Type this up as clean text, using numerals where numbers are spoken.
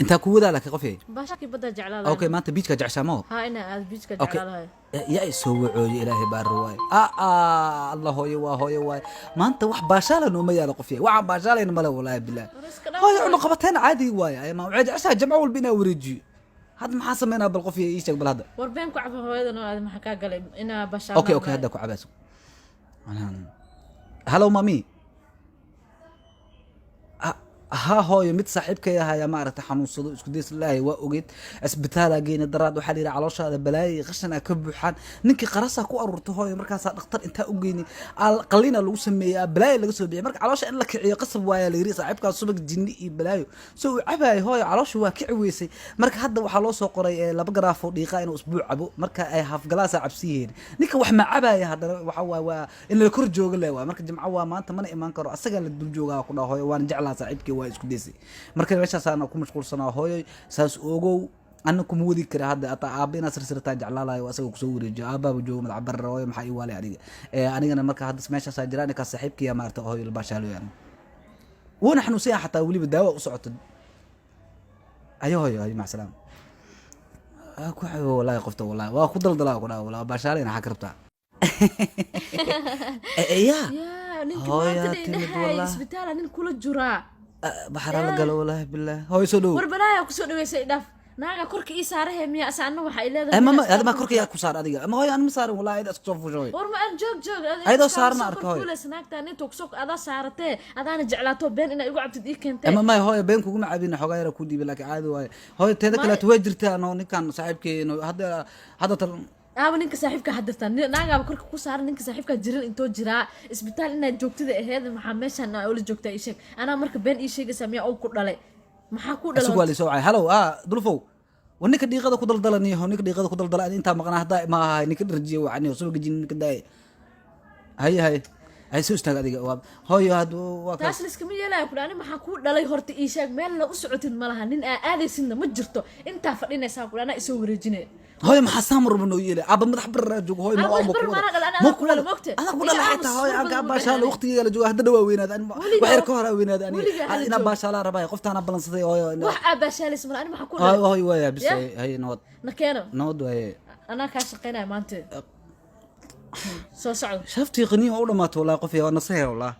انت كودا لك قفي باشاكي بدل جعلها اوكي ما انت بيتك جعسامو ها انا بيجك اوكي جعلها يا يسوي الهي بارواي الله هو يواي ما انت wax baashalan uma yaalo qofiyay waxa baashalan ma la walaa bilaa hooyo una qabateen caadi waay ay ma wacid cisa jamco walbina wareejiyo had maxaa sameynaa bal qofiyay ii sheeg bal hada warbeen ku cabba hooyadan oo aad maxaa ka galay ina bashaan اوكي hada ku cabaas hello mami ها هوي مد صاحبك يا maaragtay xanuunsado isku days ilaahay waa ogeed isbitaal geena daraad waxa la yiraahdaa calooshaada balaay qashana ka buuxaan ninkii qarasa ku ururto hooyo markaas dhakhtar inta u geeyni qalina lagu sameeyaa balaay laga soo bixiyay marka caloosha in la kiciyo qasab waaya la yiri saaxiibka subag jinni iyo balaayo soo cabay hooyo caloosha waa kici weysay marka hadda waxa loo soo qoray laba garaaf oo dhiiqa inuu usbuuc cabo marka ay haf galaas cabsiyeen ninka wax ma cabaya hadda waxa waa in la kor joogo leeyahay marka jimco waa maanta mana iman karo asaga la dul joogaa ku dhaho waan jeclaa saaxiibkii waa isku deysay marka meeshaas aan ku mashquulsanaa hooyo saas ogow anna kuma wadi kara hadda ata aabina sirsirta jeclaalayo asaga ku soo wareejiyo aababa joogo madax barra hooyo maxay waalay aniga anigana marka hadda meeshaas jiraan ka saaxiibkii maarta hooyo la baashaalo yani wana xanuusiya xataa waliba daawo u socoto ayo hooyo ma salaam ku xayo wallahi qofta wallahi waa ku daldalaa ku dhaw wallahi baashaalina xaq rabtaa يا نينك ما تدري اسبitaal nin kula jura baxara la galo wallahi billah hooyo soo dhow warbanaaya ku soo dhaweysay dhaaf naaga korka ii saarahay miya asaana waxa ay leedahay mama hada ma korka yaa ku saar adiga ama hooyo aan ma saarin wallahi aad isku soo fushay war ma aan joog ayadoo saarna arko hooyo kula snaagta nin toksok ada saaratee adaana jeclaato been ina igu cabtid ii keentay ama ma hooyo been kugu ma cabina xogaa yar ku diibay laakiin caadi waay hooyo teeda kale way jirtaa no ninkan saaxiibkeeno hadda aba ninka saaxiibka hadirtaan naagaaba korka ku saaran ninka saaxiibka jiran intoo jiraa isbitaal inaad joogtida aheed maxaa meeshan oo la joogtaa ii sheeg anaa marka been ii sheegaysaa miyaa oo ku dhalay maxaa ku dhalay asugu wali soo cay hello dulfow waninka dhiiqada ku daldalaniyo ninka dhiiqada ku daldala inta maqnaa hadda ma aha ninka dharjiyo waxani soo gajin ninka daay hay soo istaag adiga hooyo hadu waa taas liskama yeelay ku dhaani maxaa ku dhalay horta ii sheeg meel la u socotin malaha nin aadaysinna ma jirto inta fadhinaysa ku dhaana isoo wareejinay هاي ما حسام ربنا يلي عب مدح برا جوج هاي ما أبغى مو كل الوقت أنا أقول لها حتى هاي أنا باشا لوقتي يلا جوا هذا دوا وين هذا وحير كهرة وين هذا أنا باشا لا رباي قفت أنا بلنصتي هاي وح باشا اسمه أنا ما حكون هاي ويا بس هاي نود نكينه نود ويا أنا كاشقينا ما أنت سو صعب شفتي غنية أول ما تولى قفي وأنا صهير والله